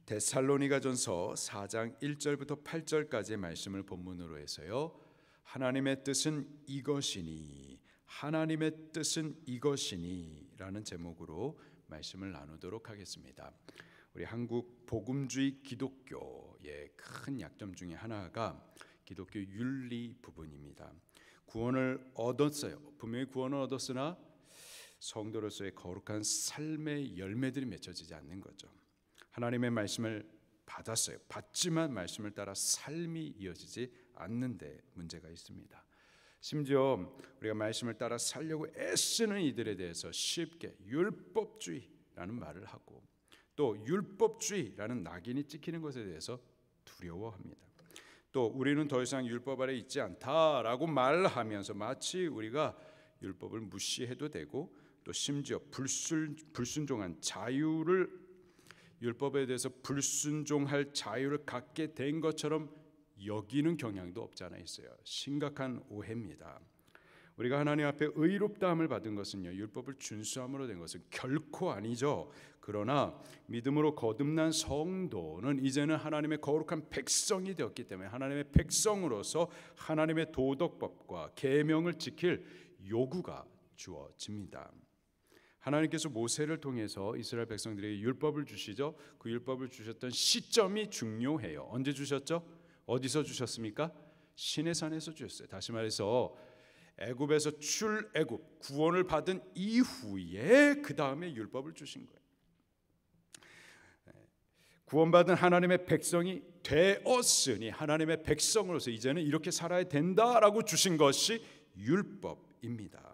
데살로니가전서 4장 1절부터 8절까지의 말씀을 본문으로 해서요. 하나님의 뜻은 이것이니, 하나님의 뜻은 이것이니 라는 제목으로 말씀을 나누도록 하겠습니다. 우리 한국 복음주의 기독교의 큰 약점 중에 하나가 기독교 윤리 부분입니다. 구원을 얻었어요. 분명히 구원을 얻었으나 성도로서의 거룩한 삶의 열매들이 맺혀지지 않는 거죠. 하나님의 말씀을 받았어요. 받지만 말씀을 따라 삶이 이어지지 않는데 문제가 있습니다. 심지어 우리가 말씀을 따라 살려고 애쓰는 이들에 대해서 쉽게 율법주의라는 말을 하고 또 율법주의라는 낙인이 찍히는 것에 대해서 두려워합니다. 또 우리는 더 이상 율법 아래 있지 않다라고 말하면서 마치 우리가 율법을 무시해도 되고 또 심지어 불순종한 자유를 율법에 대해서 불순종할 자유를 갖게 된 것처럼 여기는 경향도 없지 않아 있어요. 심각한 오해입니다. 우리가 하나님 앞에 의롭다함을 받은 것은요, 율법을 준수함으로 된 것은 결코 아니죠. 그러나 믿음으로 거듭난 성도는 이제는 하나님의 거룩한 백성이 되었기 때문에 하나님의 백성으로서 하나님의 도덕법과 계명을 지킬 요구가 주어집니다. 하나님께서 모세를 통해서 이스라엘 백성들에게 율법을 주시죠. 그 율법을 주셨던 시점이 중요해요. 언제 주셨죠? 어디서 주셨습니까? 시내산에서 주셨어요. 다시 말해서 애굽에서 출애굽 구원을 받은 이후에 그 다음에 율법을 주신 거예요. 구원받은 하나님의 백성이 되었으니 하나님의 백성으로서 이제는 이렇게 살아야 된다라고 주신 것이 율법입니다.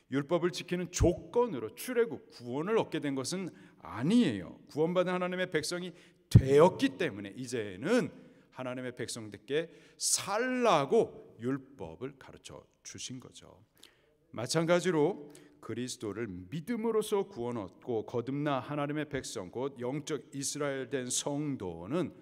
율법을 지키는 조건으로 출애굽 구원을 얻게 된 것은 아니에요. 구원받은 하나님의 백성이 되었기 때문에 이제는 하나님의 백성들께 살라고 율법을 가르쳐 주신 거죠. 마찬가지로 그리스도를 믿음으로써 구원 얻고 거듭나 하나님의 백성 곧 영적 이스라엘 된 성도는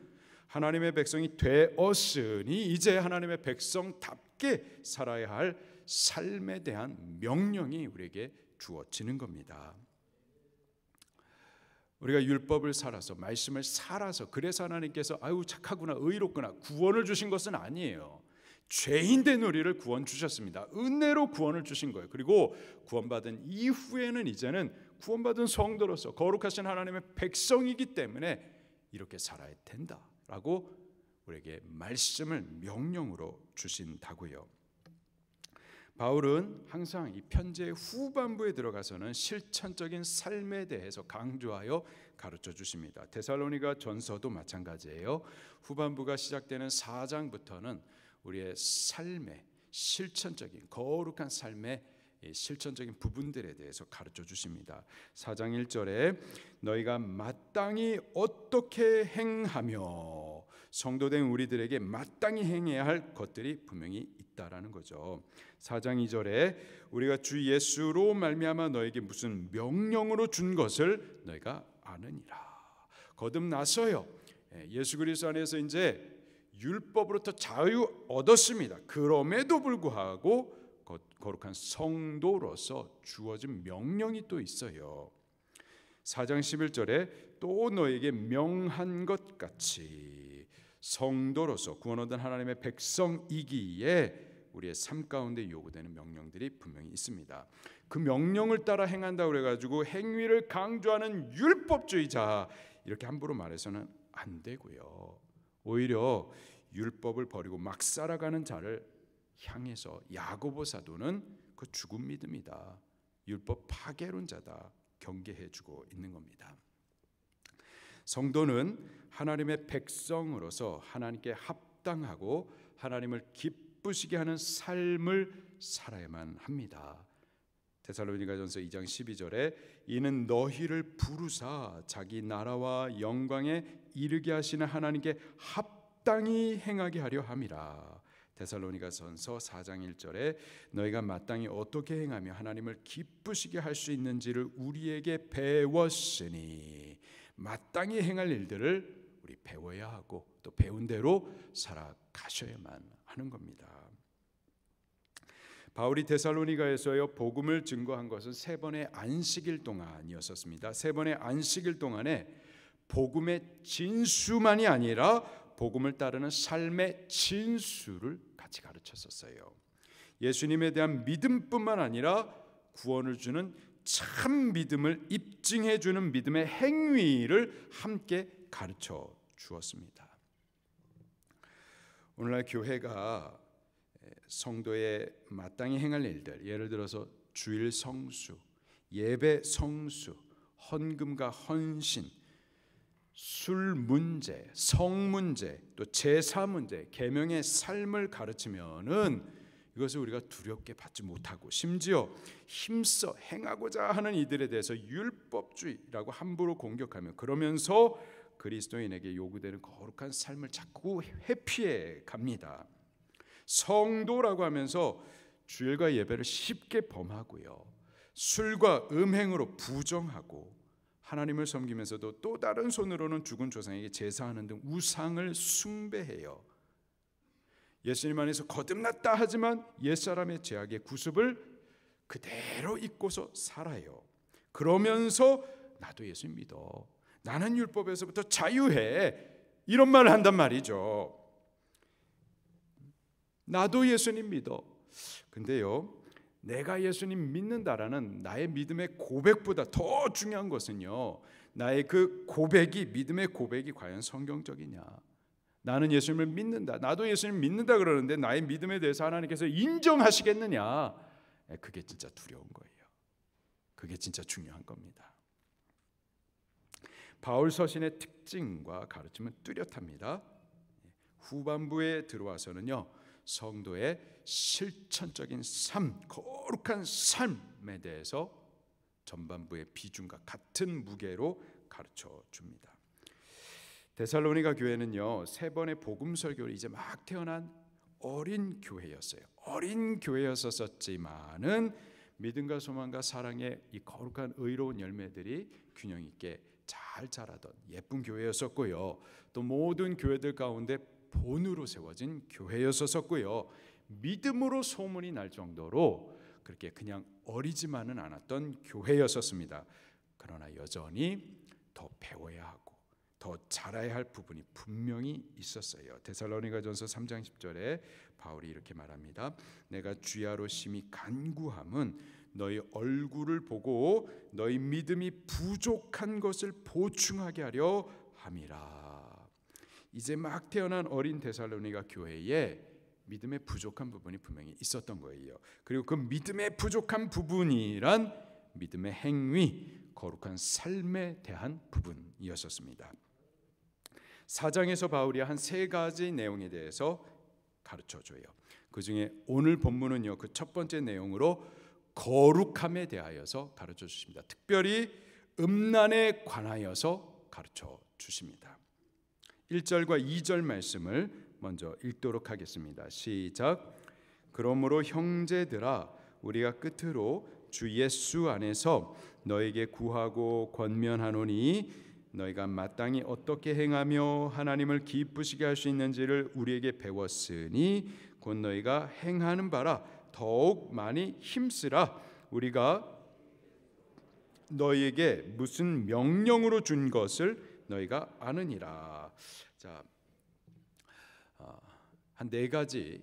하나님의 백성이 되었으니 이제 하나님의 백성답게 살아야 할 삶에 대한 명령이 우리에게 주어지는 겁니다. 우리가 율법을 살아서 말씀을 살아서 그래서 하나님께서 아유 착하구나 의롭구나 구원을 주신 것은 아니에요. 죄인된 우리를 구원 주셨습니다. 은혜로 구원을 주신 거예요. 그리고 구원받은 이후에는 이제는 구원받은 성도로서 거룩하신 하나님의 백성이기 때문에 이렇게 살아야 된다라고 우리에게 말씀을 명령으로 주신다고요. 바울은 항상 이 편지의 후반부에 들어가서는 실천적인 삶에 대해서 강조하여 가르쳐 주십니다. 데살로니가 전서도 마찬가지예요. 후반부가 시작되는 4장부터는 우리의 삶의 실천적인 거룩한 삶의 실천적인 부분들에 대해서 가르쳐 주십니다. 4장 1절에 너희가 마땅히 어떻게 행하며 성도된 우리들에게 마땅히 행해야 할 것들이 분명히 있다라는 거죠. 4장 2절에 우리가 주 예수로 말미암아 너에게 무슨 명령으로 준 것을 너희가 아느니라. 거듭나서요. 예수 그리스도 안에서 이제 율법으로부터 자유 얻었습니다. 그럼에도 불구하고 거룩한 성도로서 주어진 명령이 또 있어요. 4장 11절에 또 너에게 명한 것 같이 성도로서 구원 얻은 하나님의 백성이기에 우리의 삶 가운데 요구되는 명령들이 분명히 있습니다. 그 명령을 따라 행한다고 그래가지고 행위를 강조하는 율법주의자 이렇게 함부로 말해서는 안 되고요. 오히려 율법을 버리고 막 살아가는 자를 향해서 야고보 사도는 그 죽은 믿음이다. 율법 파괴론자다. 경계해주고 있는 겁니다. 성도는 하나님의 백성으로서 하나님께 합당하고 하나님을 기쁘시게 하는 삶을 살아야만 합니다. 데살로니가전서 2장 12절에 이는 너희를 부르사 자기 나라와 영광에 이르게 하시는 하나님께 합당히 행하게 하려 함이라. 데살로니가전서 4장 1절에 너희가 마땅히 어떻게 행하며 하나님을 기쁘시게 할 수 있는지를 우리에게 배웠으니 마땅히 행할 일들을 우리 배워야 하고 또 배운 대로 살아가셔야만 하는 겁니다. 바울이 데살로니가에서요 복음을 증거한 것은 3번의 안식일 동안이었습니다. 3번의 안식일 동안에 복음의 진수만이 아니라 복음을 따르는 삶의 진수를 같이 가르쳤었어요. 예수님에 대한 믿음뿐만 아니라 구원을 주는 참 믿음을 입증해 주는 믿음의 행위를 함께 가르쳐 주었습니다. 오늘날 교회가 성도의 마땅히 행할 일들, 예를 들어서 주일 성수, 예배 성수, 헌금과 헌신, 술 문제, 성 문제, 또 제사 문제, 계명의 삶을 가르치면은 이것을 우리가 두렵게 받지 못하고 심지어 힘써 행하고자 하는 이들에 대해서 율법주의라고 함부로 공격하며 그러면서 그리스도인에게 요구되는 거룩한 삶을 자꾸 회피해 갑니다. 성도라고 하면서 주일과 예배를 쉽게 범하고요, 술과 음행으로 부정하고 하나님을 섬기면서도 또 다른 손으로는 죽은 조상에게 제사하는 등 우상을 숭배해요. 예수님 안에서 거듭났다 하지만 옛사람의 죄악의 구습을 그대로 잊고서 살아요. 그러면서 나도 예수 믿어, 나는 율법에서부터 자유해, 이런 말을 한단 말이죠. 나도 예수님 믿어. 근데요, 내가 예수님 믿는다라는 나의 믿음의 고백보다 더 중요한 것은요, 나의 그 고백이, 믿음의 고백이 과연 성경적이냐. 나는 예수님을 믿는다, 나도 예수님 믿는다 그러는데 나의 믿음에 대해서 하나님께서 인정하시겠느냐. 그게 진짜 두려운 거예요. 그게 진짜 중요한 겁니다. 바울 서신의 특징과 가르침은 뚜렷합니다. 후반부에 들어와서는요, 성도의 실천적인 삶, 거룩한 삶에 대해서 전반부의 비중과 같은 무게로 가르쳐 줍니다. 데살로니가 교회는요, 3번의 복음 설교를 이제 막 태어난 어린 교회였어요. 어린 교회였었지만은 믿음과 소망과 사랑의 이 거룩한 의로운 열매들이 균형 있게 잘 자라던 예쁜 교회였었고요. 또 모든 교회들 가운데 본으로 세워진 교회였었고요. 믿음으로 소문이 날 정도로 그렇게 그냥 어리지만은 않았던 교회였었습니다. 그러나 여전히 더 배워야 하고 더 잘해야 할 부분이 분명히 있었어요. 데살로니가전서 3장 10절에 바울이 이렇게 말합니다. 내가 주야로 심히 간구함은 너희 얼굴을 보고 너희 믿음이 부족한 것을 보충하게 하려 함이라. 이제 막 태어난 어린 데살로니가 교회에 믿음의 부족한 부분이 분명히 있었던 거예요. 그리고 그 믿음의 부족한 부분이란 믿음의 행위, 거룩한 삶에 대한 부분이었습니다. 4장에서 바울이 한 3가지 내용에 대해서 가르쳐줘요. 그 중에 오늘 본문은요, 그 첫 번째 내용으로 거룩함에 대하여서 가르쳐 주십니다. 특별히 음란에 관하여서 가르쳐 주십니다. 1절과 2절 말씀을 먼저 읽도록 하겠습니다. 시작. 그러므로 형제들아, 우리가 끝으로 주 예수 안에서 너에게 구하고 권면하노니 너희가 마땅히 어떻게 행하며 하나님을 기쁘시게 할 수 있는지를 우리에게 배웠으니 곧 너희가 행하는 바라 더욱 많이 힘쓰라. 우리가 너희에게 무슨 명령으로 준 것을 너희가 아느니라. 자, 한 4가지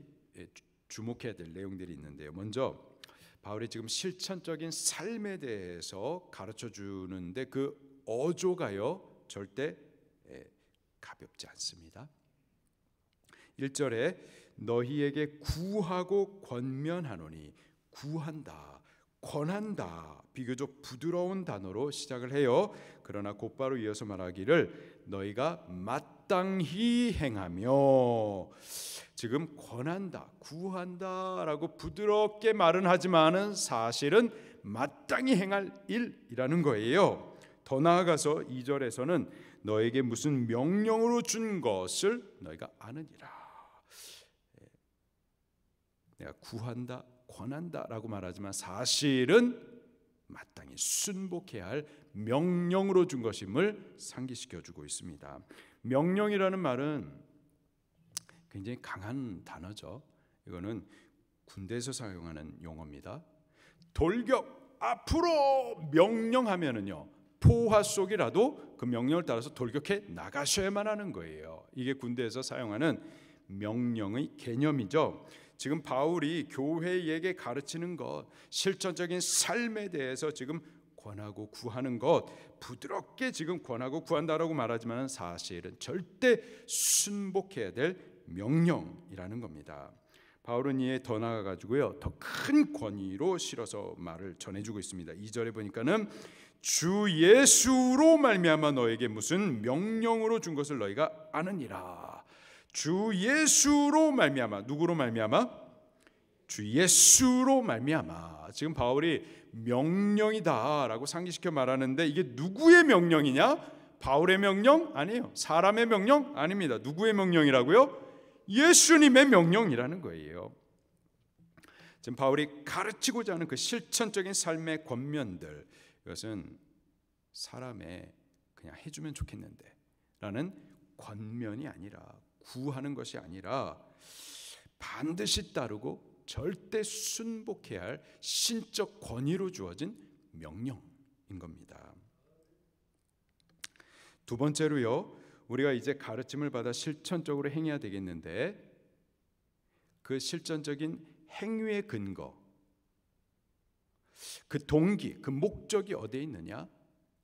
주목해야 될 내용들이 있는데요. 먼저 바울이 지금 실천적인 삶에 대해서 가르쳐 주는데 그 어조가요 절대 가볍지 않습니다. 1절에 너희에게 구하고 권면하노니, 구한다, 권한다, 비교적 부드러운 단어로 시작을 해요. 그러나 곧바로 이어서 말하기를 너희가 마땅히 행하며, 지금 권한다, 구한다라고 부드럽게 말은 하지만은 사실은 마땅히 행할 일이라는 거예요. 더 나아가서 2절에서는 너에게 무슨 명령으로 준 것을 너희가 아느니라. 내가 구한다, 권한다라고 말하지만 사실은 마땅히 순복해야 할 명령으로 준 것임을 상기시켜주고 있습니다. 명령이라는 말은 굉장히 강한 단어죠. 이거는 군대에서 사용하는 용어입니다. 돌격, 앞으로 명령하면은요 포화 속이라도 그 명령을 따라서 돌격해 나가셔야만 하는 거예요. 이게 군대에서 사용하는 명령의 개념이죠. 지금 바울이 교회에게 가르치는 것, 실천적인 삶에 대해서 지금 권하고 구하는 것, 부드럽게 지금 권하고 구한다라고 말하지만 사실은 절대 순복해야 될 명령이라는 겁니다. 바울은 이에 더 나아가지고요, 더 큰 권위로 실어서 말을 전해주고 있습니다. 2절에 보니까는 주 예수로 말미암아 너에게 무슨 명령으로 준 것을 너희가 아느니라. 주 예수로 말미암아, 누구로 말미암아? 주 예수로 말미암아. 지금 바울이 명령이다라고 상기시켜 말하는데 이게 누구의 명령이냐? 바울의 명령? 아니에요. 사람의 명령? 아닙니다. 누구의 명령이라고요? 예수님의 명령이라는 거예요. 지금 바울이 가르치고자 하는 그 실천적인 삶의 권면들, 이것은 사람의 그냥 해주면 좋겠는데 라는 권면이 아니라, 구하는 것이 아니라 반드시 따르고 절대 순복해야 할 신적 권위로 주어진 명령인 겁니다. 두 번째로요, 우리가 이제 가르침을 받아 실천적으로 행해야 되겠는데, 그 실천적인 행위의 근거, 그 동기, 그 목적이 어디에 있느냐?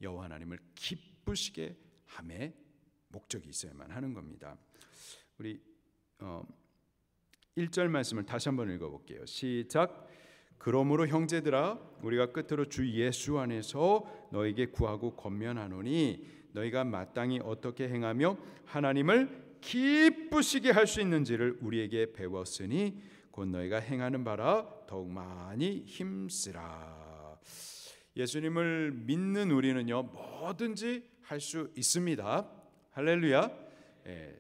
여호와 하나님을 기쁘시게 함에 목적이 있어야만 하는 겁니다. 우리 1절 말씀을 다시 한번 읽어볼게요. 시작. 그러므로 형제들아, 우리가 끝으로 주 예수 안에서 너에게 구하고 권면하노니 너희가 마땅히 어떻게 행하며 하나님을 기쁘시게 할 수 있는지를 우리에게 배웠으니 곧 너희가 행하는 바라 더욱 많이 힘쓰라. 예수님을 믿는 우리는요, 뭐든지 할 수 있습니다. 할렐루야.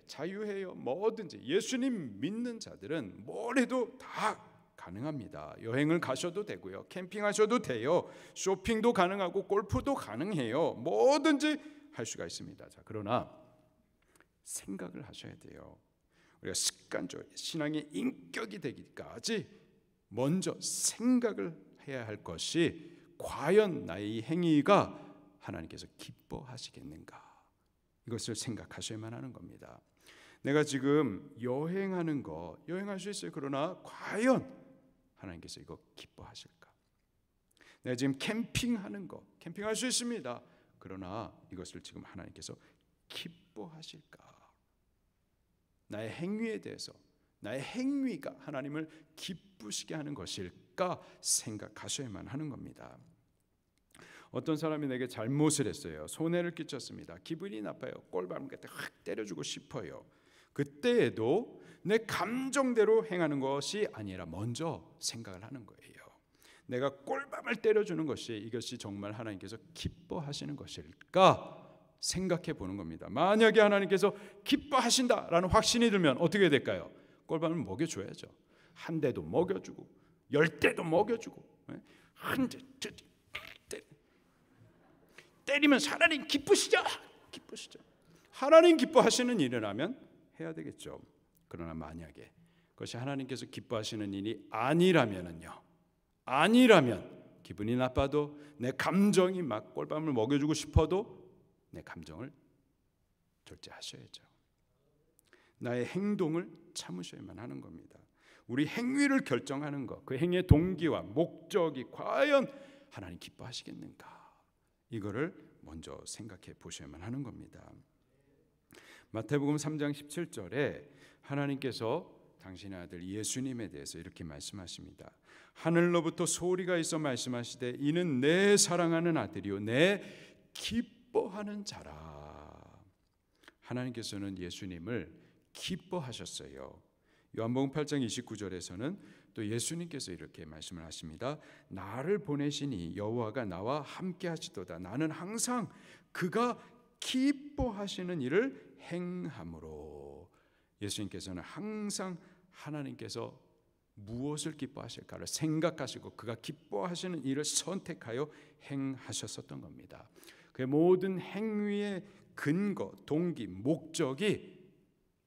자유해요. 뭐든지. 예수님 믿는 자들은 뭘 해도 다 가능합니다. 여행을 가셔도 되고요, 캠핑하셔도 돼요, 쇼핑도 가능하고 골프도 가능해요. 뭐든지 할 수가 있습니다. 자, 그러나 생각을 하셔야 돼요. 우리가 습관적으로 신앙의 인격이 되기까지 먼저 생각을 해야 할 것이, 과연 나의 행위가 하나님께서 기뻐하시겠는가, 이것을 생각하셔야만 하는 겁니다. 내가 지금 여행하는 거, 여행할 수 있어요. 그러나 과연 하나님께서 이거 기뻐하실까? 내가 지금 캠핑하는 거, 캠핑할 수 있습니다. 그러나 이것을 지금 하나님께서 기뻐하실까? 나의 행위에 대해서, 나의 행위가 하나님을 기쁘시게 하는 것일까 생각하셔야만 하는 겁니다. 어떤 사람이 내게 잘못을 했어요. 손해를 끼쳤습니다. 기분이 나빠요. 꼴밤을 갖다 확 때려주고 싶어요. 그때에도 내 감정대로 행하는 것이 아니라 먼저 생각을 하는 거예요. 내가 꼴밤을 때려주는 것이, 이것이 정말 하나님께서 기뻐하시는 것일까 생각해 보는 겁니다. 만약에 하나님께서 기뻐하신다라는 확신이 들면 어떻게 될까요? 꼴밤을 먹여줘야죠. 한 대도 먹여주고 10대도 먹여주고, 한 대 때리면 하나님 기쁘시죠? 기쁘시죠? 하나님 기뻐하시는 일이라면 해야 되겠죠. 그러나 만약에 그것이 하나님께서 기뻐하시는 일이 아니라면 기분이 나빠도, 내 감정이 막 꼴밤을 먹여주고 싶어도 내 감정을 절제하셔야죠. 나의 행동을 참으셔야만 하는 겁니다. 우리 행위를 결정하는 것, 그 행위의 동기와 목적이 과연 하나님 기뻐하시겠는가, 이거를 먼저 생각해 보셔야만 하는 겁니다. 마태복음 3장 17절에 하나님께서 당신의 아들 예수님에 대해서 이렇게 말씀하십니다. 하늘로부터 소리가 있어 말씀하시되 이는 내 사랑하는 아들이요 내 기뻐하는 자라. 하나님께서는 예수님을 기뻐하셨어요. 요한복음 8장 29절에서는 또 예수님께서 이렇게 말씀을 하십니다. 나를 보내시니 여호와가 나와 함께 하시도다. 나는 항상 그가 기뻐하시는 일을 행함으로. 예수님께서는 항상 하나님께서 무엇을 기뻐하실까를 생각하시고 그가 기뻐하시는 일을 선택하여 행하셨었던 겁니다. 그의 모든 행위의 근거, 동기, 목적이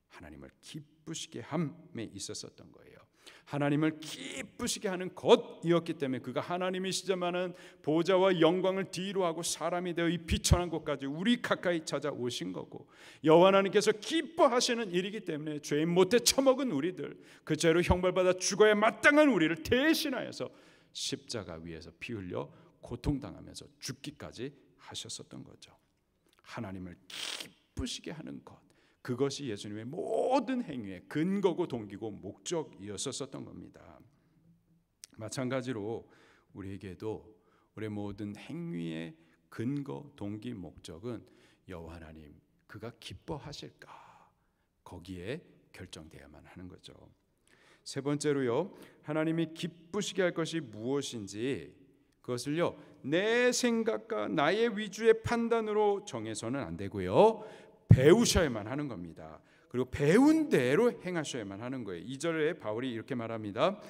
하나님을 기쁘시게 함에 있었었던 거예요. 하나님을 기쁘시게 하는 것이었기 때문에 그가 하나님이시자마는 보좌와 영광을 뒤로 하고 사람이 되어 이 비천한 곳까지 우리 가까이 찾아오신 거고, 여호와 하나님께서 기뻐하시는 일이기 때문에 죄인 못해 처먹은 우리들, 그 죄로 형벌받아 죽어야 마땅한 우리를 대신하여서 십자가 위에서 피 흘려 고통당하면서 죽기까지 하셨었던 거죠. 하나님을 기쁘시게 하는 것, 그것이 예수님의 모든 행위의 근거고 동기고 목적이었었던 겁니다. 마찬가지로 우리에게도 우리의 모든 행위의 근거, 동기, 목적은 여호와 하나님 그가 기뻐하실까, 거기에 결정되어야만 하는 거죠. 세 번째로요, 하나님이 기쁘시게 할 것이 무엇인지 그것을요 내 생각과 나의 위주의 판단으로 정해서는 안 되고요, 배우셔야만 하는 겁니다. 그리고 배운 대로 행하셔야만 하는 거예요. 2절에 바울이 이렇게 말합니다.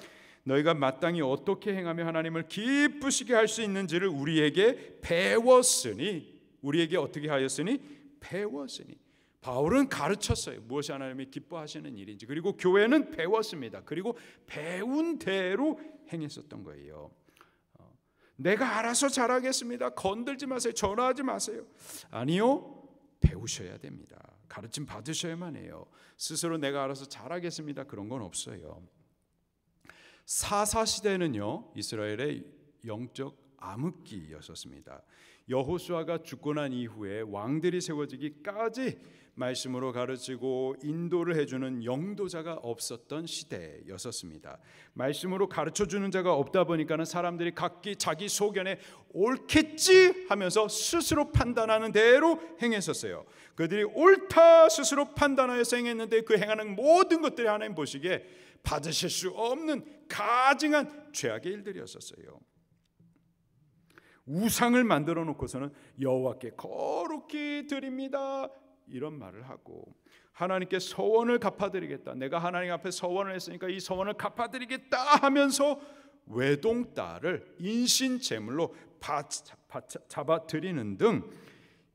너희가 마땅히 어떻게 행하며 하나님을 기쁘시게 할 수 있는지를 우리에게 배웠으니, 우리에게 어떻게 하였으니? 배웠으니. 바울은 가르쳤어요. 무엇이 하나님이 기뻐하시는 일인지. 그리고 교회는 배웠습니다. 그리고 배운 대로 행했었던 거예요. 내가 알아서 잘하겠습니다. 건들지 마세요. 전화하지 마세요. 아니요. 배우셔야 됩니다. 가르침 받으셔야만 해요. 스스로 내가 알아서 잘하겠습니다, 그런 건 없어요. 사사시대는요 이스라엘의 영적 암흑기였었습니다. 여호수아가 죽고 난 이후에 왕들이 세워지기까지 말씀으로 가르치고 인도를 해주는 영도자가 없었던 시대였었습니다. 말씀으로 가르쳐주는 자가 없다 보니까는 사람들이 각기 자기 소견에 옳겠지 하면서 스스로 판단하는 대로 행했었어요. 그들이 옳다 스스로 판단하여서 행했는데 그 행하는 모든 것들이 하나님 보시기에 받으실 수 없는 가증한 죄악의 일들이었었어요. 우상을 만들어 놓고서는 여호와께 거룩히 드립니다 이런 말을 하고, 하나님께 서원을 갚아드리겠다, 내가 하나님 앞에 서원을 했으니까 이 서원을 갚아드리겠다 하면서 외동딸을 인신제물로 잡아드리는 등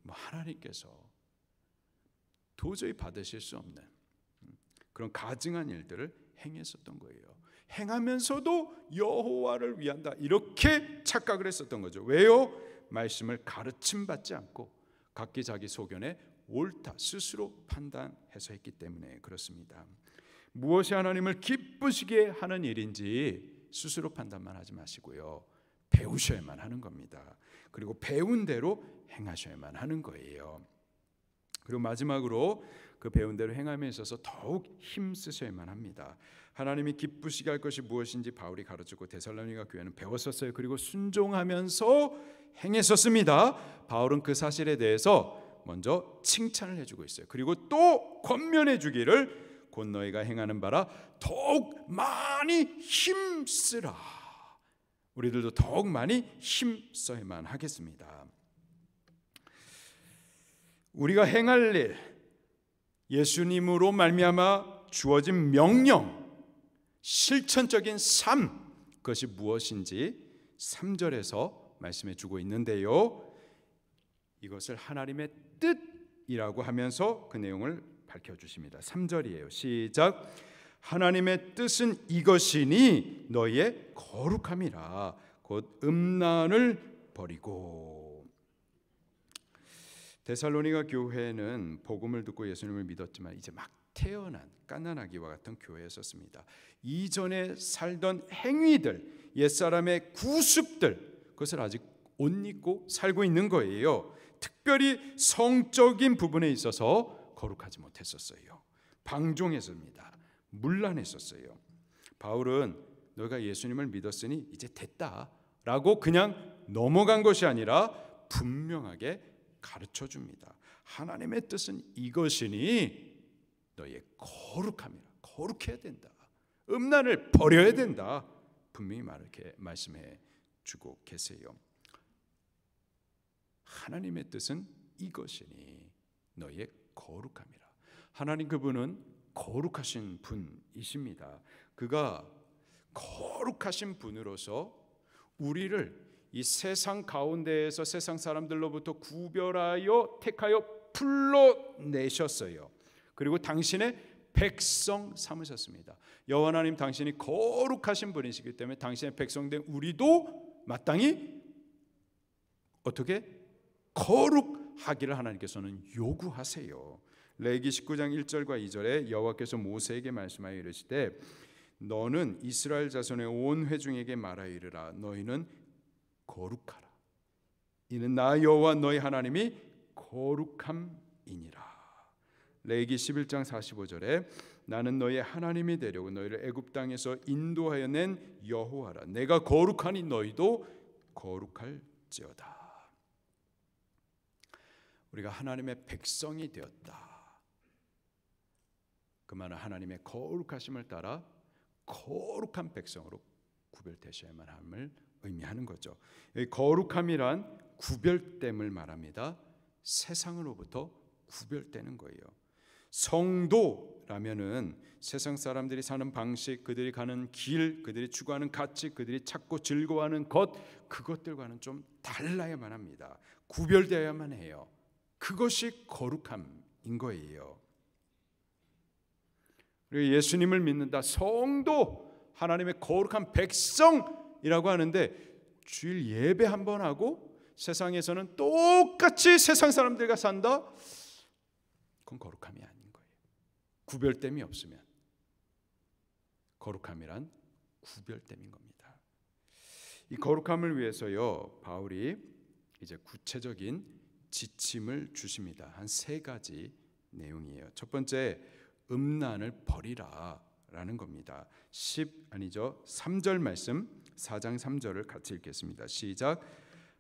하나님께서 도저히 받으실 수 없는 그런 가증한 일들을 행했었던 거예요. 행하면서도 여호와를 위한다 이렇게 착각을 했었던 거죠. 왜요? 말씀을 가르침받지 않고 각기 자기 소견에 옳다 스스로 판단해서 했기 때문에 그렇습니다. 무엇이 하나님을 기쁘시게 하는 일인지 스스로 판단만 하지 마시고요, 배우셔야만 하는 겁니다. 그리고 배운 대로 행하셔야만 하는 거예요. 그리고 마지막으로 그 배운 대로 행함에 있어서 더욱 힘쓰셔야만 합니다. 하나님이 기쁘시게 할 것이 무엇인지 바울이 가르치고 데살로니가 교회는 배웠었어요. 그리고 순종하면서 행했었습니다. 바울은 그 사실에 대해서 먼저 칭찬을 해주고 있어요. 그리고 또 권면해 주기를 곧 너희가 행하는 바라 더욱 많이 힘쓰라. 우리들도 더욱 많이 힘써야만 하겠습니다. 우리가 행할 일, 예수님으로 말미암아 주어진 명령, 실천적인 삶, 그것이 무엇인지 3절에서 말씀해 주고 있는데요, 이것을 하나님의 뜻이라고 하면서 그 내용을 밝혀주십니다. 3절이에요. 시작. 하나님의 뜻은 이것이니 너희의 거룩함이라 곧 음란을 버리고. 데살로니가 교회는 복음을 듣고 예수님을 믿었지만 이제 막 태어난 갓난아기와 같은 교회였었습니다. 이전에 살던 행위들, 옛사람의 구습들, 그것을 아직 옷 입고 살고 있는 거예요. 특별히 성적인 부분에 있어서 거룩하지 못했었어요. 방종했습니다. 문란했었어요. 바울은 너희가 예수님을 믿었으니 이제 됐다라고 그냥 넘어간 것이 아니라 분명하게 가르쳐 줍니다. 하나님의 뜻은 이것이니 너희의 거룩함이라, 거룩해야 된다, 음란을 버려야 된다, 분명히 이렇게 말씀해 주고 계세요. 하나님의 뜻은 이것이니 너희의 거룩함이라. 하나님 그분은 거룩하신 분이십니다. 그가 거룩하신 분으로서 우리를 이 세상 가운데에서 세상 사람들로부터 구별하여 택하여 불러내셨어요. 그리고 당신의 백성 삼으셨습니다. 여호와 하나님 당신이 거룩하신 분이시기 때문에 당신의 백성된 우리도 마땅히 어떻게 거룩하기를 하나님께서는 요구하세요. 레위기 19장 1절과 2절에 여호와께서 모세에게 말씀하여 이르시되 너는 이스라엘 자손의 온 회중에게 말하여 이르라 너희는 거룩하라. 이는 나 여호와 너희 하나님이 거룩함이니라. 레위기 11장 45절에 나는 너희의 하나님이 되려고 너희를 애굽 땅에서 인도하여 낸 여호와라. 내가 거룩하니 너희도 거룩할지어다. 우리가 하나님의 백성이 되었다. 그 말은 하나님의 거룩하심을 따라 거룩한 백성으로 구별되셔야만 함을 의미하는 거죠. 거룩함이란 구별됨을 말합니다. 세상으로부터 구별되는 거예요. 성도라면은 세상 사람들이 사는 방식, 그들이 가는 길, 그들이 추구하는 가치, 그들이 찾고 즐거워하는 것, 그것들과는 좀 달라야만 합니다. 구별되어야만 해요. 그것이 거룩함인 거예요. 그리고 예수님을 믿는다, 성도, 하나님의 거룩한 백성이라고 하는데 주일 예배 한번 하고 세상에서는 똑같이 세상 사람들과 산다? 그건 거룩함이 아닌 거예요. 구별됨이 없으면 거룩함이란 구별됨인 겁니다. 이 거룩함을 위해서요, 바울이 이제 구체적인 지침을 주십니다. 한 3가지 내용이에요. 첫 번째, 음란을 버리라라는 겁니다. 3절 말씀 4장 3절을 같이 읽겠습니다. 시작.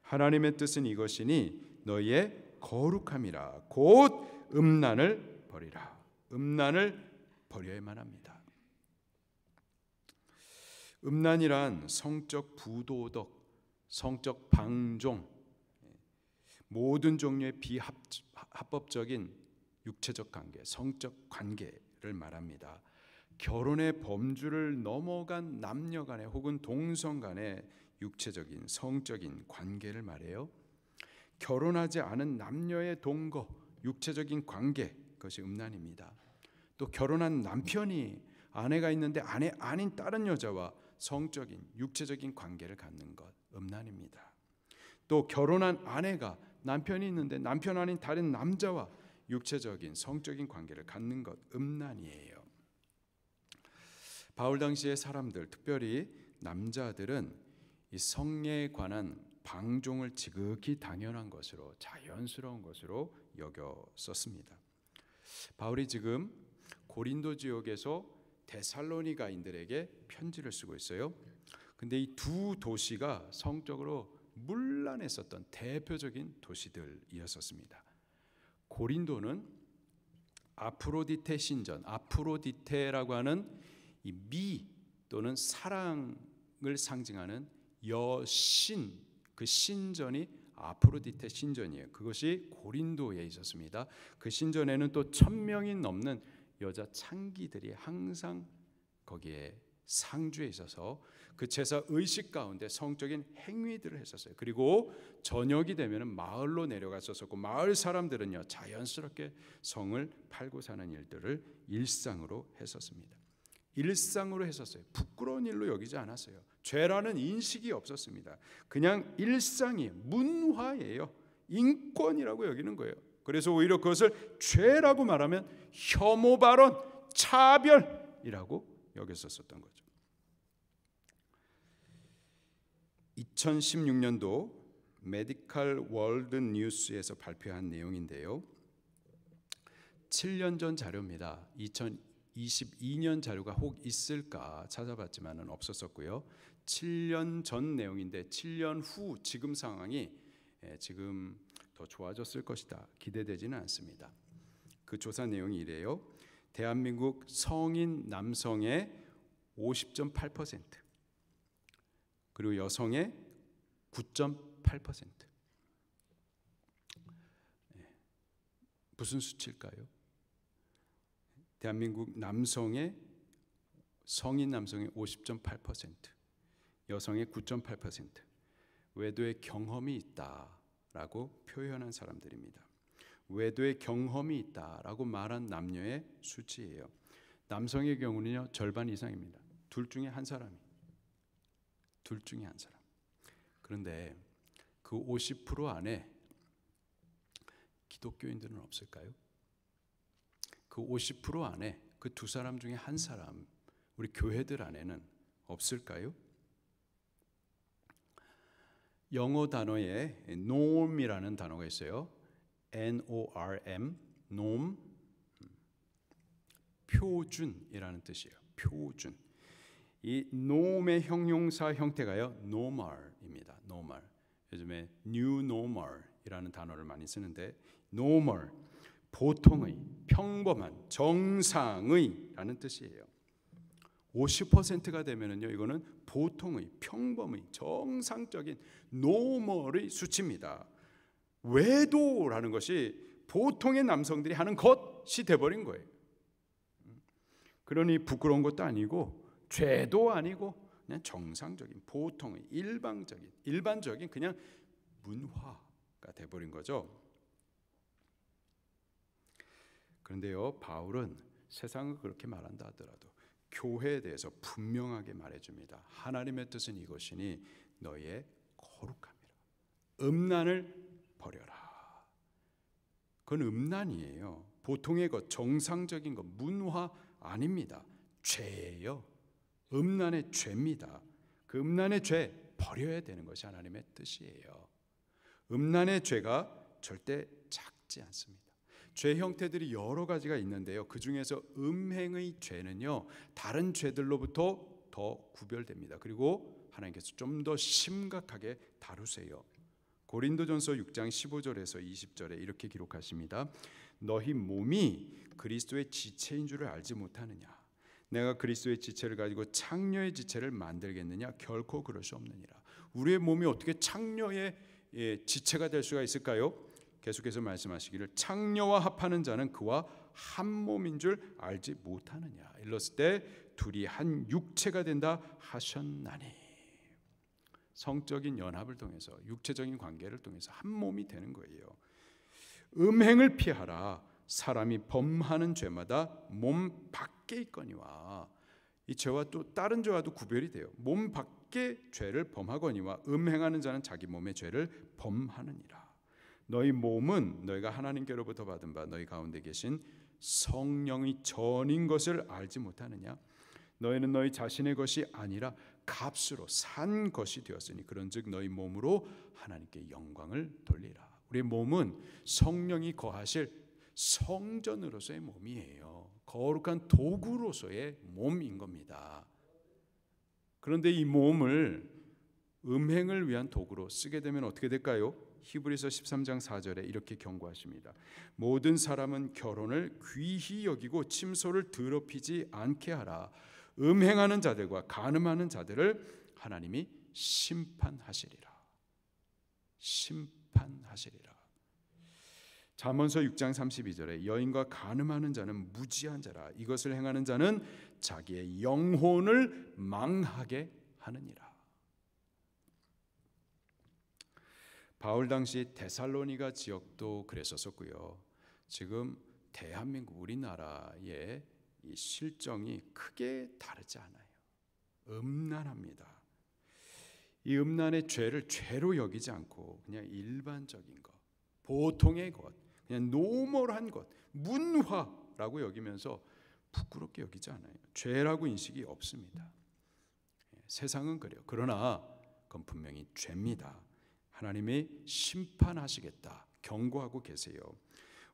하나님의 뜻은 이것이니 너희의 거룩함이라 곧 음란을 버리라. 음란을 버려야만 합니다. 음란이란 성적 부도덕, 성적 방종, 모든 종류의 비합법적인 육체적 관계, 성적 관계를 말합니다. 결혼의 범주를 넘어간 남녀 간의 혹은 동성 간의 육체적인 성적인 관계를 말해요. 결혼하지 않은 남녀의 동거, 육체적인 관계, 그것이 음란입니다. 또 결혼한 남편이 아내가 있는데 아내 아닌 다른 여자와 성적인 육체적인 관계를 갖는 것, 음란입니다. 또 결혼한 아내가 남편이 있는데 남편 아닌 다른 남자와 육체적인 성적인 관계를 갖는 것, 음란이에요. 바울 당시의 사람들, 특별히 남자들은 이 성에 관한 방종을 지극히 당연한 것으로, 자연스러운 것으로 여겼었습니다. 바울이 지금 고린도 지역에서 데살로니가인들에게 편지를 쓰고 있어요. 근데 이 두 도시가 성적으로 문란했었던 대표적인 도시들이었습니다. 고린도는 아프로디테 신전, 아프로디테라고 하는 이 미 또는 사랑을 상징하는 여신, 그 신전이 아프로디테 신전이에요. 그것이 고린도에 있었습니다. 그 신전에는 또 1000명이 넘는 여자 창기들이 항상 거기에 상주해 있어서 그 제사 의식 가운데 성적인 행위들을 했었어요. 그리고 저녁이 되면 마을로 내려갔었고 마을 사람들은요 자연스럽게 성을 팔고 사는 일들을 일상으로 했었습니다. 일상으로 했었어요. 부끄러운 일로 여기지 않았어요. 죄라는 인식이 없었습니다. 그냥 일상이 문화예요. 인권이라고 여기는 거예요. 그래서 오히려 그것을 죄라고 말하면 혐오 발언, 차별이라고 여겼었던 거죠. 2016년도 메디컬 월드 뉴스에서 발표한 내용인데요. 7년 전 자료입니다. 2022년 자료가 혹 있을까 찾아봤지만은 없었었고요. 7년 전 내용인데 7년 후 지금 상황이 지금 더 좋아졌을 것이다. 기대되지는 않습니다. 그 조사 내용이 이래요. 대한민국 성인 남성의 50.8%, 그리고 여성의 9.8%. 무슨 수치일까요? 대한민국 남성의 성인 남성의 50.8%, 여성의 9.8%. 외도의 경험이 있다라고 표현한 사람들입니다. 외도의 경험이 있다라고 말한 남녀의 수치예요. 남성의 경우는요 절반 이상입니다. 둘 중에 한 사람이. 둘 중에 한 사람. 그런데 그 50% 안에 기독교인들은 없을까요? 그 50% 안에 그 두 사람 중에 한 사람, 우리 교회들 안에는 없을까요? 영어 단어에 norm이라는 단어가 있어요. N-O-R-M, norm, 표준이라는 뜻이에요. 표준. 이 norm의 형용사 형태가요 normal입니다. normal. 요즘에 new normal이라는 단어를 많이 쓰는데 normal, 보통의, 평범한, 정상의라는 뜻이에요. 50%가 되면은요 이거는 보통의, 평범의, 정상적인 normal의 수치입니다. 외도라는 것이 보통의 남성들이 하는 것이 돼버린 거예요. 그러니 부끄러운 것도 아니고 죄도 아니고 그냥 정상적인, 보통의, 일반적인 그냥 문화가 돼버린 거죠. 그런데요 바울은 세상을 그렇게 말한다 하더라도 교회에 대해서 분명하게 말해줍니다. 하나님의 뜻은 이것이니 너희의 거룩함이라. 음란을 버려라. 그건 음란이에요. 보통의 것, 정상적인 것, 문화 아닙니다. 죄예요. 음란의 죄입니다. 그 음란의 죄 버려야 되는 것이 하나님의 뜻이에요. 음란의 죄가 절대 작지 않습니다. 죄 형태들이 여러 가지가 있는데요. 그 중에서 음행의 죄는요 다른 죄들로부터 더 구별됩니다. 그리고 하나님께서 좀 더 심각하게 다루세요. 고린도전서 6장 15절에서 20절에 이렇게 기록하십니다. 너희 몸이 그리스도의 지체인 줄을 알지 못하느냐? 내가 그리스도의 지체를 가지고 창녀의 지체를 만들겠느냐? 결코 그럴 수 없느니라. 우리의 몸이 어떻게 창녀의 지체가 될 수가 있을까요? 계속해서 말씀하시기를 창녀와 합하는 자는 그와 한 몸인 줄 알지 못하느냐. 일렀을 때 둘이 한 육체가 된다 하셨나니. 성적인 연합을 통해서 육체적인 관계를 통해서 한 몸이 되는 거예요. 음행을 피하라. 사람이 범하는 죄마다 몸 밖에 있거니와. 이 죄와 또 다른 죄와도 구별이 돼요. 몸 밖에 죄를 범하거니와 음행하는 자는 자기 몸의 죄를 범하느니라. 너희 몸은 너희가 하나님께로부터 받은 바 너희 가운데 계신 성령의 전인 것을 알지 못하느냐? 너희는 너희 자신의 것이 아니라 값으로 산 것이 되었으니 그런즉 너희 몸으로 하나님께 영광을 돌리라. 우리의 몸은 성령이 거하실 성전으로서의 몸이에요. 거룩한 도구로서의 몸인 겁니다. 그런데 이 몸을 음행을 위한 도구로 쓰게 되면 어떻게 될까요? 히브리서 13장 4절에 이렇게 경고하십니다. 모든 사람은 결혼을 귀히 여기고 침소를 더럽히지 않게 하라. 음행하는 자들과 간음하는 자들을 하나님이 심판하시리라. 심판하시리라. 잠언서 6장 32절에 여인과 간음하는 자는 무지한 자라. 이것을 행하는 자는 자기의 영혼을 망하게 하느니라. 바울 당시 데살로니가 지역도 그랬었고요. 지금 대한민국 우리나라의 이 실정이 크게 다르지 않아요. 음란합니다. 이 음란의 죄를 죄로 여기지 않고 그냥 일반적인 것, 보통의 것, 그냥 노멀한 것, 문화라고 여기면서 부끄럽게 여기지 않아요. 죄라고 인식이 없습니다. 세상은 그래요. 그러나 그건 분명히 죄입니다. 하나님이 심판하시겠다 경고하고 계세요.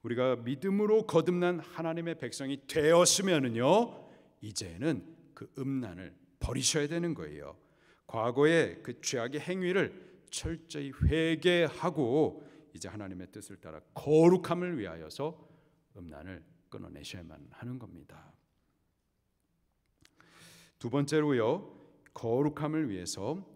우리가 믿음으로 거듭난 하나님의 백성이 되었으면은요 이제는 그 음란을 버리셔야 되는 거예요. 과거의 그 죄악의 행위를 철저히 회개하고 이제 하나님의 뜻을 따라 거룩함을 위하여서 음란을 끊어내셔야만 하는 겁니다. 두 번째로요, 거룩함을 위해서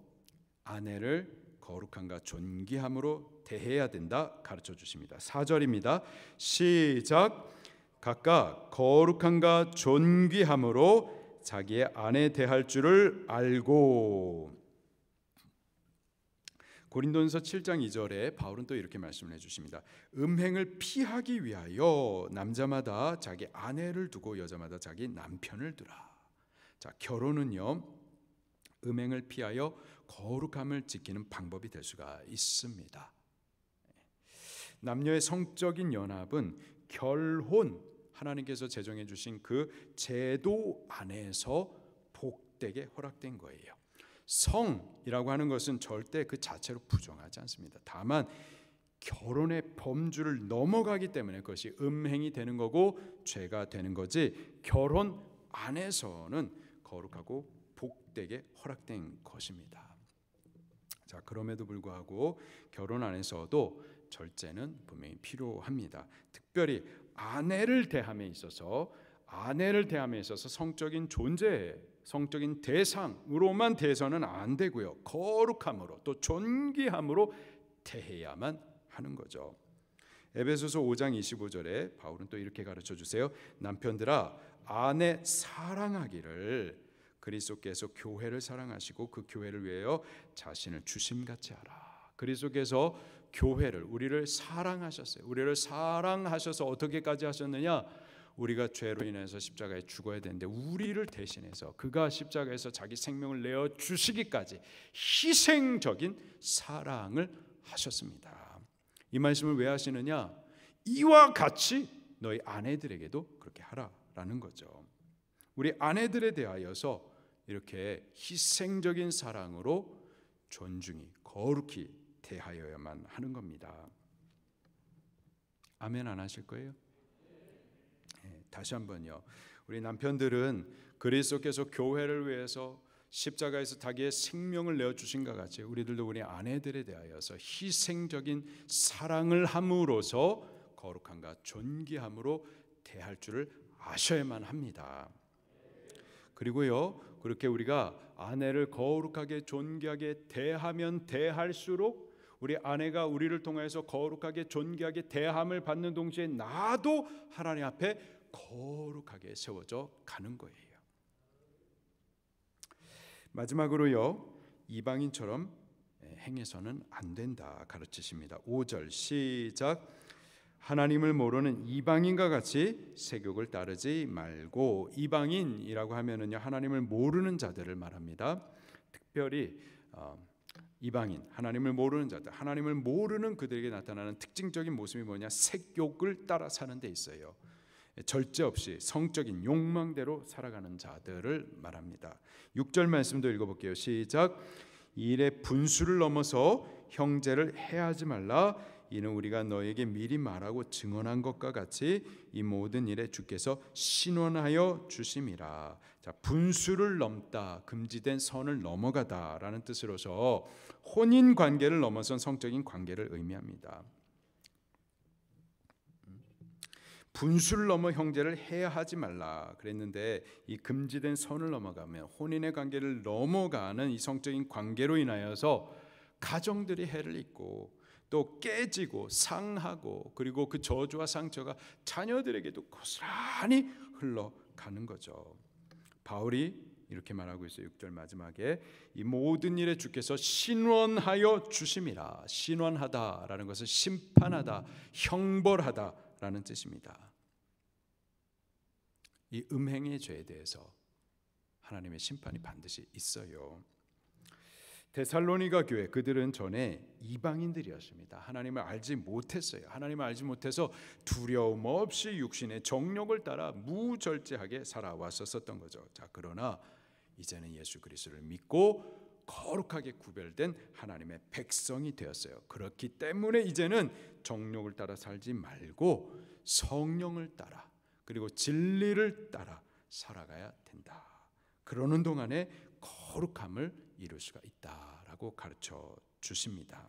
아내를 거룩함과 존귀함으로 대해야 된다 가르쳐 주십니다. 4절입니다. 시작. 각각 거룩함과 존귀함으로 자기의 아내 대할 줄을 알고. 고린도전서 7장 2절에 바울은 또 이렇게 말씀을 해주십니다. 음행을 피하기 위하여 남자마다 자기 아내를 두고 여자마다 자기 남편을 두라. 자, 결혼은요, 음행을 피하여 거룩함을 지키는 방법이 될 수가 있습니다. 남녀의 성적인 연합은 결혼, 하나님께서 제정해 주신 그 제도 안에서 복되게 허락된 거예요. 성이라고 하는 것은 절대 그 자체로 부정하지 않습니다. 다만 결혼의 범주를 넘어가기 때문에 그것이 음행이 되는 거고 죄가 되는 거지, 결혼 안에서는 거룩하고 복되게 허락된 것입니다. 자, 그럼에도 불구하고 결혼 안에서도 절제는 분명히 필요합니다. 특별히 아내를 대함에 있어서 성적인 존재, 성적인 대상으로만 대해서는 안 되고요. 거룩함으로 또 존귀함으로 대해야만 하는 거죠. 에베소서 5장 25절에 바울은 또 이렇게 가르쳐 주세요. 남편들아, 아내 사랑하기를 그리스도께서 교회를 사랑하시고 그 교회를 위하여 자신을 주심같이 하라. 그리스도께서 교회를, 우리를 사랑하셨어요. 우리를 사랑하셔서 어떻게까지 하셨느냐? 우리가 죄로 인해서 십자가에 죽어야 되는데 우리를 대신해서 그가 십자가에서 자기 생명을 내어 주시기까지 희생적인 사랑을 하셨습니다. 이 말씀을 왜 하시느냐? 이와 같이 너희 아내들에게도 그렇게 하라라는 거죠. 우리 아내들에 대하여서 이렇게 희생적인 사랑으로 존중히 거룩히 대하여야만 하는 겁니다. 아멘 안 하실 거예요? 다시 한번요. 우리 남편들은 그리스도께서 교회를 위해서 십자가에서 자기의 생명을 내어주신 것 같이 우리들도 우리 아내들에 대하여서 희생적인 사랑을 함으로써 거룩함과 존귀함으로 대할 줄을 아셔야만 합니다. 그리고요, 그렇게 우리가 아내를 거룩하게 존귀하게 대하면 대할수록 우리 아내가 우리를 통해서 거룩하게 존귀하게 대함을 받는 동시에 나도 하나님 앞에 거룩하게 세워져 가는 거예요. 마지막으로요, 이방인처럼 행해서는 안 된다 가르치십니다. 5절 시작. 하나님을 모르는 이방인과 같이 세욕을 따르지 말고. 이방인이라고 하면은요, 하나님을 모르는 자들을 말합니다. 특별히 이방인, 하나님을 모르는 자들, 하나님을 모르는 그들에게 나타나는 특징적인 모습이 뭐냐? 색욕을 따라 사는 데 있어요. 절제 없이 성적인 욕망대로 살아가는 자들을 말합니다. 6절 말씀도 읽어볼게요. 시작. 일의 분수를 넘어서 형제를 해하지 말라. 이는 우리가 너에게 미리 말하고 증언한 것과 같이 이 모든 일에 주께서 신원하여 주심이라. 자, 분수를 넘다, 금지된 선을 넘어가다라는 뜻으로서 혼인 관계를 넘어선 성적인 관계를 의미합니다. 분수를 넘어 형제를 해야 하지 말라 그랬는데, 이 금지된 선을 넘어가면 혼인의 관계를 넘어가는 이 성적인 관계로 인하여서 가정들이 해를 입고 또 깨지고 상하고, 그리고 그 저주와 상처가 자녀들에게도 고스란히 흘러가는 거죠. 바울이 이렇게 말하고 있어요. 6절 마지막에 이 모든 일에 주께서 신원하여 주심이라. 신원하다라는 것은 심판하다, 형벌하다라는 뜻입니다. 이 음행의 죄에 대해서 하나님의 심판이 반드시 있어요. 데살로니가 교회, 그들은 전에 이방인들이었습니다. 하나님을 알지 못했어요. 하나님을 알지 못해서 두려움 없이 육신의 정욕을 따라 무절제하게 살아왔었던 거죠. 자, 그러나 이제는 예수 그리스도를 믿고 거룩하게 구별된 하나님의 백성이 되었어요. 그렇기 때문에 이제는 정욕을 따라 살지 말고 성령을 따라, 그리고 진리를 따라 살아가야 된다. 그러는 동안에 거룩함을 이룰 수가 있다라고 가르쳐 주십니다.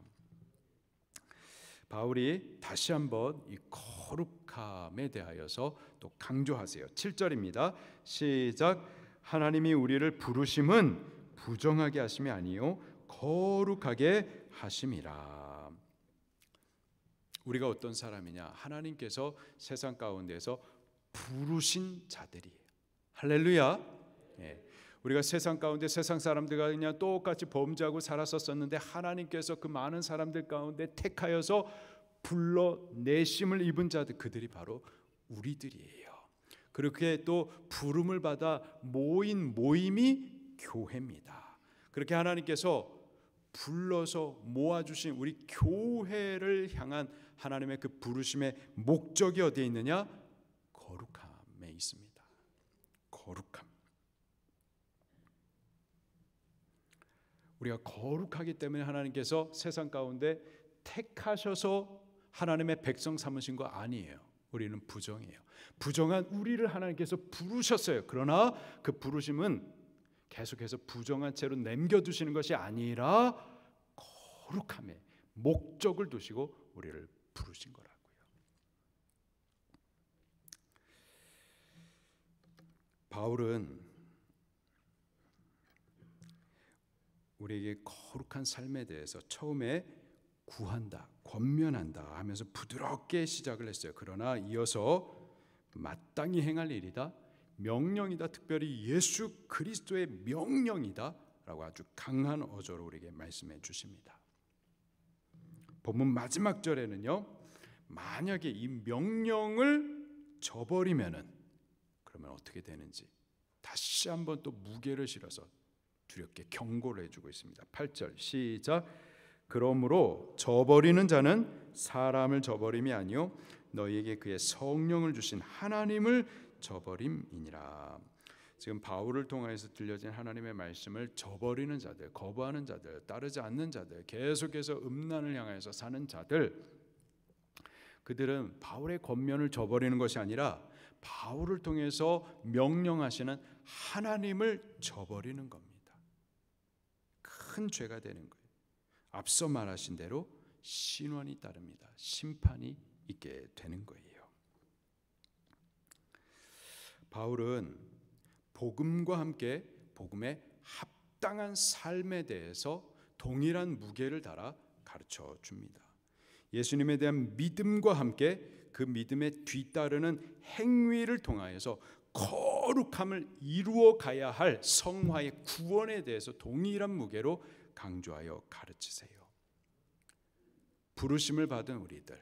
바울이 다시 한번 이 거룩함에 대하여서 또 강조하세요. 7절입니다. 시작. 하나님이 우리를 부르심은 부정하게 하심이 아니요 거룩하게 하심이라. 우리가 어떤 사람이냐? 하나님께서 세상 가운데서 부르신 자들이에요. 할렐루야. 예. 우리가 세상 가운데 세상 사람들과 그냥 똑같이 범죄하고 살았었는데 하나님께서 그 많은 사람들 가운데 택하여서 불러내심을 입은 자들, 그들이 바로 우리들이에요. 그렇게 또 부름을 받아 모인 모임이 교회입니다. 그렇게 하나님께서 불러서 모아주신 우리 교회를 향한 하나님의 그 부르심의 목적이 어디에 있느냐? 거룩함에 있습니다. 거룩함. 우리가 거룩하기 때문에 하나님께서 세상 가운데 택하셔서 하나님의 백성 삼으신 거 아니에요. 우리는 부정이에요. 부정한 우리를 하나님께서 부르셨어요. 그러나 그 부르심은 계속해서 부정한 채로 남겨두시는 것이 아니라 거룩함에 목적을 두시고 우리를 부르신 거라고요. 바울은 우리에게 거룩한 삶에 대해서 처음에 구한다, 권면한다 하면서 부드럽게 시작을 했어요. 그러나 이어서 마땅히 행할 일이다, 명령이다, 특별히 예수 그리스도의 명령이다 라고 아주 강한 어조로 우리에게 말씀해 주십니다. 본문 마지막 절에는요, 만약에 이 명령을 저버리면은 그러면 어떻게 되는지 다시 한번 또 무게를 실어서 두렵게 경고를 해주고 있습니다. 8절 시작. 그러므로 저버리는 자는 사람을 저버림이 아니요 너희에게 그의 성령을 주신 하나님을 저버림이니라. 지금 바울을 통해서 들려진 하나님의 말씀을 저버리는 자들, 거부하는 자들, 따르지 않는 자들, 계속해서 음란을 향해서 사는 자들, 그들은 바울의 권면을 저버리는 것이 아니라 바울을 통해서 명령하시는 하나님을 저버리는 겁니다. 큰 죄가 되는 거예요. 앞서 말하신 대로 신원이 따릅니다. 심판이 있게 되는 거예요. 바울은 복음과 함께 복음의 합당한 삶에 대해서 동일한 무게를 달아 가르쳐 줍니다. 예수님에 대한 믿음과 함께 그 믿음에 뒤따르는 행위를 통하여서 거룩함을 이루어 가야 할 성화의 구원에 대해서 동일한 무게로 강조하여 가르치세요. 부르심을 받은 우리들,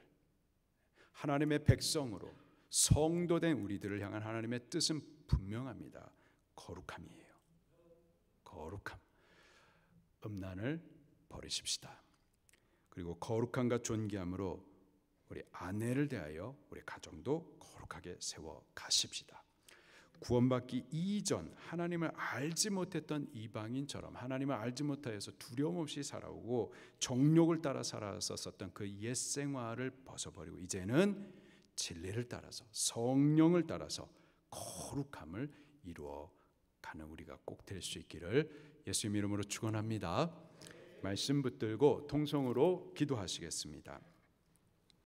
하나님의 백성으로 성도된 우리들을 향한 하나님의 뜻은 분명합니다. 거룩함이에요. 거룩함. 음란을 버리십시다. 그리고 거룩함과 존귀함으로 우리 아내를 대하여 우리 가정도 거룩하게 세워 가십시다. 구원받기 이전 하나님을 알지 못했던 이방인처럼 하나님을 알지 못하여서 두려움 없이 살아오고 정욕을 따라 살았었던 그 옛 생활을 벗어버리고 이제는 진리를 따라서 성령을 따라서 거룩함을 이루어 가는 우리가 꼭 될 수 있기를 예수님 이름으로 축원합니다. 말씀 붙들고 통성으로 기도하시겠습니다.